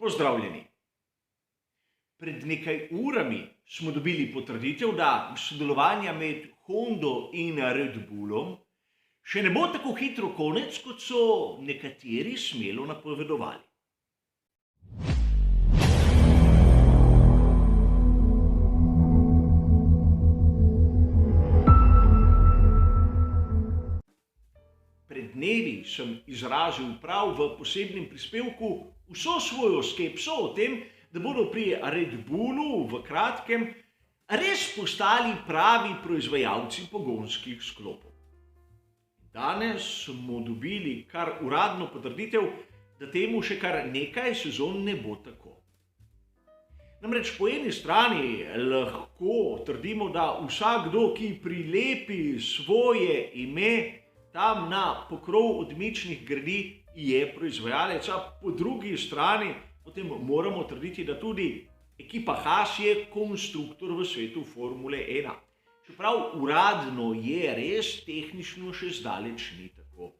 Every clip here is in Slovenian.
Pozdravljeni. Pred nekaj urami smo dobili potrditev, da sodelovanja med Hondo in Red Bullom še ne bo tako hitro konec, kot so nekateri smelo napovedovali. Pred dnevi sem izrazil prav v posebnem prispevku vso svojo skepso o tem, da bodo pri Red Bullu v kratkem res postali pravi proizvajalci pogonskih sklopov. Danes smo dobili kar uradno potrditev, da temu še kar nekaj sezon ne bo tako. Namreč po eni strani lahko trdimo, da vsakdo, ki prilepi svoje ime tam na pokrov odmičnih gredi, je proizvajalec, a po drugi strani potem moramo trditi, da tudi ekipa Haas je konstruktor v svetu Formule 1. Čeprav uradno je res, tehnično še zdaleč ni tako.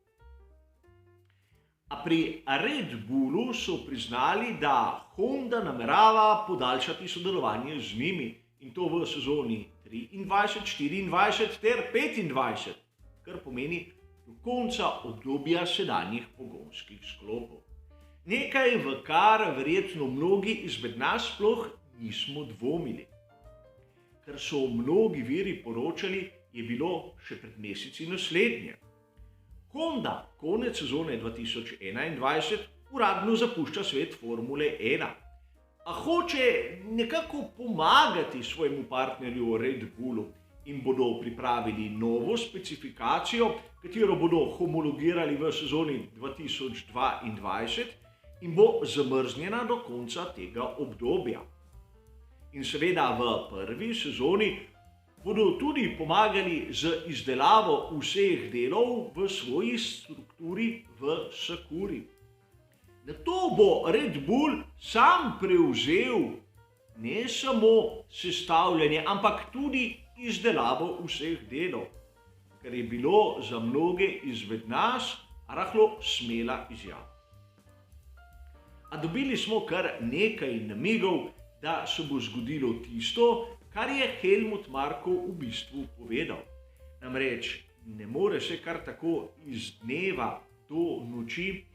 A pri Red Bullu so priznali, da Honda namerava podaljšati sodelovanje z njimi in to v sezoni 23, 24 ter 25, kar pomeni do konca obdobja sedanjih pogonskih sklopov. Nekaj, v kar verjetno mnogi izmed nas sploh nismo dvomili. Ker so mnogi viri poročali, je bilo še pred meseci naslednje. Honda konec sezone 2021 uradno zapušča svet Formule 1, a hoče nekako pomagati svojemu partnerju Red Bullu in bodo pripravili novo specifikacijo, katero bodo homologirali v sezoni 2022 in bo zamrznjena do konca tega obdobja. In seveda v prvi sezoni bodo tudi pomagali z izdelavo vseh delov v svoji strukturi v Sakuri. Nato bo Red Bull sam prevzel ne samo sestavljanje, ampak tudi izdelavo vseh delov, kar je bilo za mnoge izmed nas rahlo smela izjava. A dobili smo kar nekaj namigov, da se bo zgodilo tisto, kar je Helmut Marko v bistvu povedal. Namreč ne more se kar tako iz dneva do noči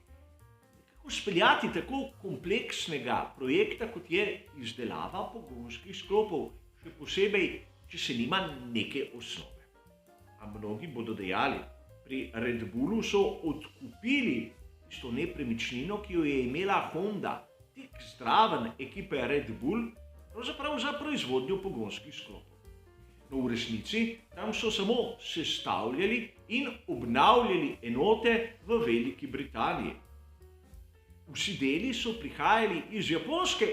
speljati tako kompleksnega projekta, kot je izdelava pogonskih sklopov, še posebej, če se nima neke osnove. A mnogi bodo dejali, pri Red Bullu so odkupili tisto nepremičnino, ki jo je imela Honda tik zraven ekipe Red Bull, pravzaprav za proizvodnjo pogonskih sklopov. No, v resnici tam so samo sestavljali in obnavljali enote v Veliki Britaniji. Vsi deli so prihajali iz Japonske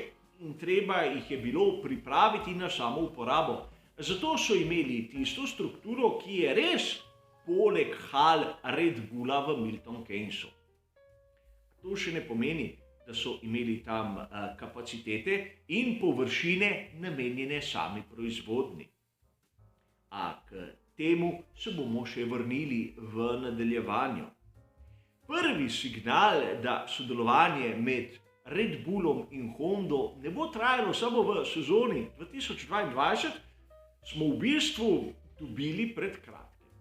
in treba jih je bilo pripraviti na samo uporabo. Zato so imeli tisto strukturo, ki je res poleg hal Red Bulla v Milton Keynesu. To še ne pomeni, da so imeli tam kapacitete in površine namenjene sami proizvodnji. A k temu se bomo še vrnili v nadaljevanju. Prvi signal, da sodelovanje med Red Bullom in Hondo ne bo trajalo samo v sezoni 2022, smo v bistvu dobili pred kratkim.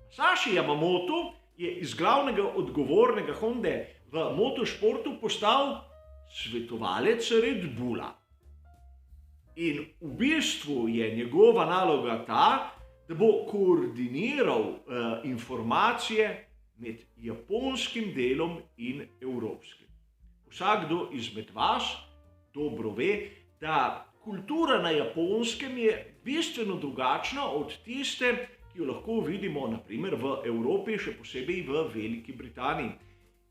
Masashi Yamamoto je iz glavnega odgovornega Honde v motošportu postal svetovalec Red Bulla. In v bistvu je njegova naloga ta, da bo koordiniral informacije med japonskim delom in evropskim. Vsakdo izmed vas dobro ve, da kultura na Japonskem je bistveno drugačna od tiste, ki jo lahko vidimo na primer v Evropi, še posebej v Veliki Britaniji.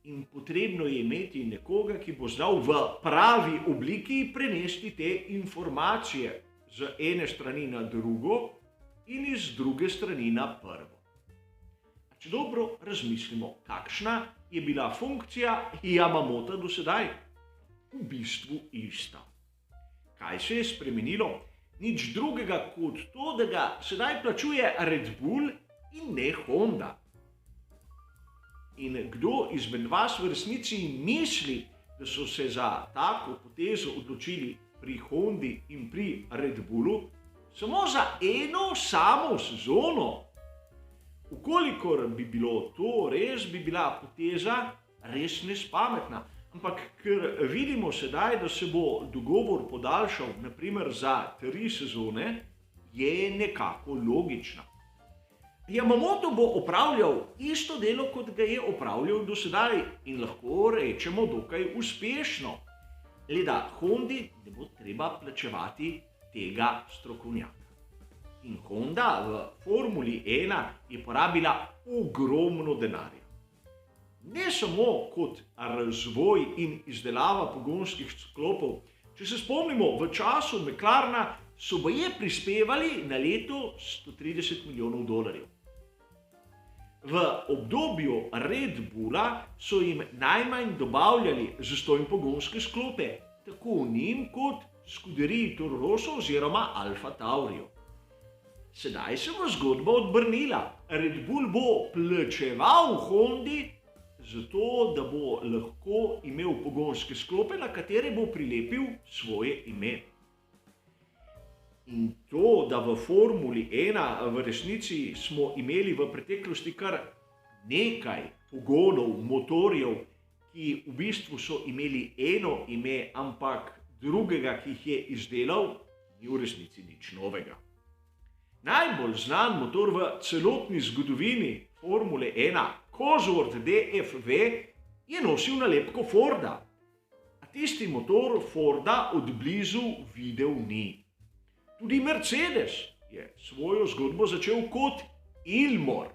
In potrebno je imeti nekoga, ki bo znal v pravi obliki prenesti te informacije z ene strani na drugo in iz druge strani na prvo. Če dobro razmislimo, kakšna je bila funkcija Yamamota do sedaj? V bistvu ista. Kaj se je spremenilo? Nič drugega kot to, da ga sedaj plačuje Red Bull in ne Honda. In kdo izmed vas v resnici misli, da so se za tako potezo odločili pri Hondi in pri Red Bullu samo za eno samo sezono. Ukolikor bi bilo to res, bi bila poteza res nespametna. Ampak ker vidimo sedaj, da se bo dogovor podaljšal naprimer za 3 sezone, je nekako logična. Yamamoto bo opravljal isto delo, kot ga je opravljal do sedaj in lahko rečemo dokaj uspešno. Le da Hondi ne bo treba plačevati tega strokovnjaka. In Honda v Formuli 1 je porabila ogromno denarja. Ne samo kot razvoj in izdelava pogonskih sklopov. Če se spomnimo, v času McLarena so baje prispevali na leto $130 milijonov. V obdobju Red Bulla so jim najmanj dobavljali zastonj pogonske sklope, tako njim kot Scuderii Toro Rosso oziroma Alfa Tauriju. Sedaj se bo zgodba obrnila. Red Bull bo plačeval Hondi zato, da bo lahko imel pogonske sklope, na katere bo prilepil svoje ime. In to, da v Formuli 1 v resnici smo imeli v preteklosti kar nekaj pogonov, motorjev, ki v bistvu so imeli eno ime, ampak drugega, ki jih je izdelal, ni v resnici nič novega. Najbolj znan motor v celotni zgodovini Formule 1, Cosworth DFV, je nosil nalepko Forda. A tisti motor Forda od blizu videl ni. Tudi Mercedes je svojo zgodbo začel kot Ilmor.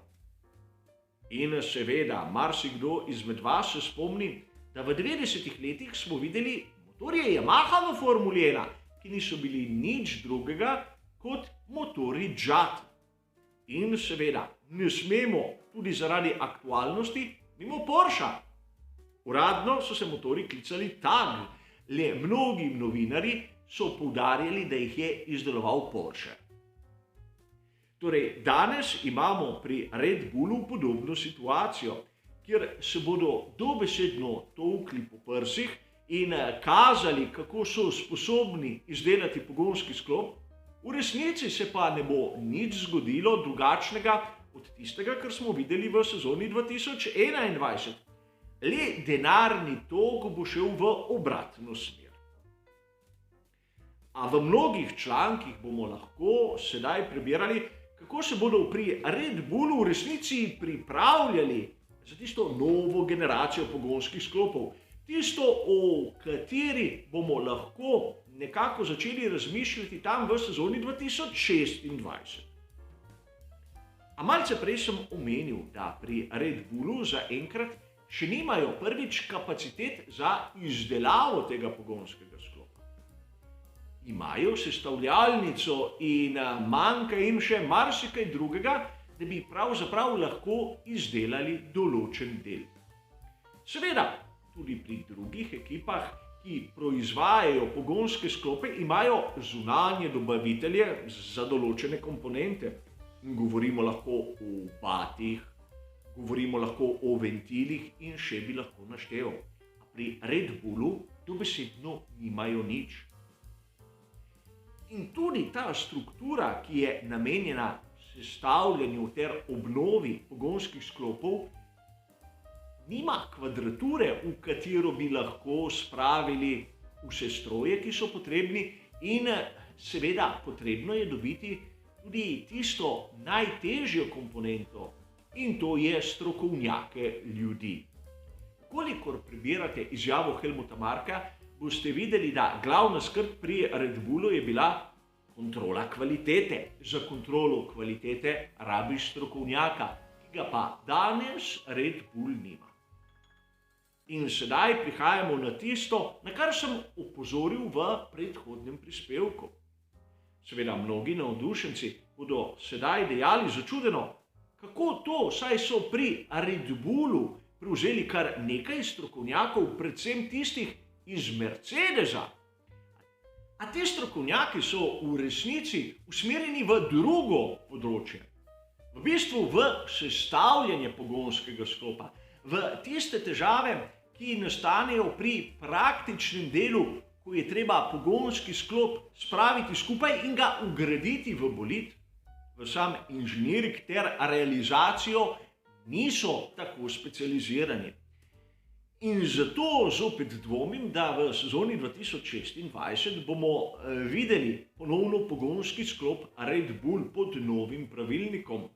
In seveda, marsikdo izmed vas se spomni, da v 90-ih letih smo videli motorje Yamaha v Formuli 1, ki niso bili nič drugega kot motorji Judd. In seveda, ne smemo tudi zaradi aktualnosti mimo Porscha. Uradno so se motorji klicali TAG, le mnogi novinarji so poudarjali, da jih je izdeloval Porsche. Torej, danes imamo pri Red Bullu podobno situacijo, kjer se bodo dobesedno tolkli po prsih in kazali, kako so sposobni izdelati pogonski sklop, v resnici se pa ne bo nič zgodilo drugačnega od tistega, kar smo videli v sezoni 2021. Le denarni tok bo šel v obratno smer. A v mnogih člankih bomo lahko sedaj prebirali, kako se bodo pri Red Bullu v resnici pripravljali za tisto novo generacijo pogonskih sklopov, tisto, o kateri bomo lahko nekako začeli razmišljati tam v sezoni 2026. A malce prej sem omenil, da pri Red Bullu zaenkrat še nimajo prvič kapacitet za izdelavo tega pogonskega sklopa. Imajo sestavljalnico in manjka jim še marsikaj drugega, da bi pravzaprav lahko izdelali določen del. Seveda, tudi pri drugih ekipah, ki proizvajajo pogonske sklope, imajo zunanje dobavitelje za določene komponente. Govorimo lahko o batih, govorimo lahko o ventilih in še bi lahko našteval. A pri Red Bullu dobesedno nimajo nič. In tudi ta struktura, ki je namenjena sestavljanju ter obnovi pogonskih sklopov, nima kvadrature, v katero bi lahko spravili vse stroje, ki so potrebni, in seveda potrebno je dobiti tudi tisto najtežjo komponento, in to je strokovnjake ljudi. Kolikor prebirate izjavo Helmuta Marka, boste videli, da glavna skrb pri Red Bullu je bila kontrola kvalitete. Za kontrolo kvalitete rabiš strokovnjaka, ki ga pa danes Red Bull nima. In sedaj prihajamo na tisto, na kar sem opozoril v predhodnem prispevku. Seveda, mnogi navdušenci bodo sedaj dejali začudeno, kako to, saj so pri Red Bullu prevzeli kar nekaj strokovnjakov, predvsem tistih iz Mercedesa. A ti strokovnjaki so v resnici usmerjeni v drugo področje. V bistvu v sestavljanje pogonskega sklopa, v tiste težave, ki nastanejo pri praktičnem delu, ko je treba pogonski sklop spraviti skupaj in ga vgraditi v bolid, v sam inženiring ter realizacijo niso tako specializirani. In zato zopet dvomim, da v sezoni 2026 bomo videli ponovno pogonski sklop Red Bull pod novim pravilnikom,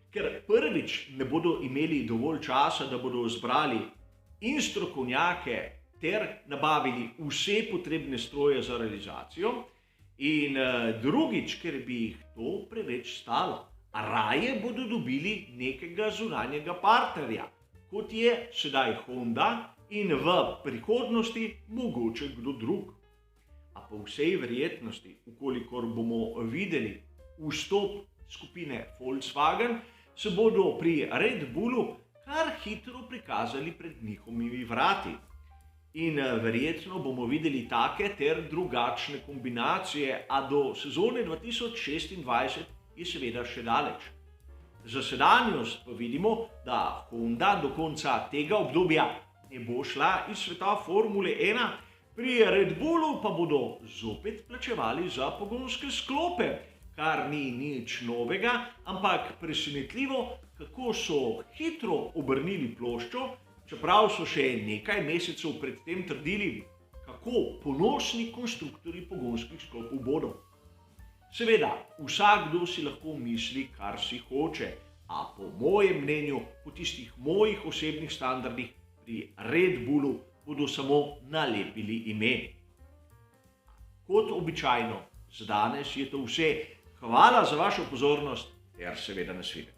ker prvič ne bodo imeli dovolj časa, da bodo zbrali in strokovnjake ter nabavili vse potrebne stroje za realizacijo, in drugič, ker bi jih to preveč stalo. Raje bodo dobili nekega zunanjega partnerja, kot je sedaj Honda in v prihodnosti mogoče kdo drug. A po vsej verjetnosti, ukolikor bomo videli vstop skupine Volkswagen, se bodo pri Red Bullu kar hitro prikazali pred njihovimi vrati. In verjetno bomo videli take ter drugačne kombinacije, a do sezone 2026 je seveda še daleč. Za sedanjost pa vidimo, da Honda do konca tega obdobja ne bo šla iz sveta Formule 1, pri Red Bullu pa bodo zopet plačevali za pogonske sklope, kar ni nič novega, ampak presenetljivo, kako so hitro obrnili ploščo, čeprav so še nekaj mesecev predtem trdili, kako ponosni konstruktorji pogonskih sklopov bodo. Seveda, vsakdo si lahko misli, kar si hoče, a po mojem mnenju, po tistih mojih osebnih standardih, pri Red Bullu bodo samo nalepili ime. Kot običajno, za danes je to vse. Hvala za vašo pozornost ter seveda nasvidenje.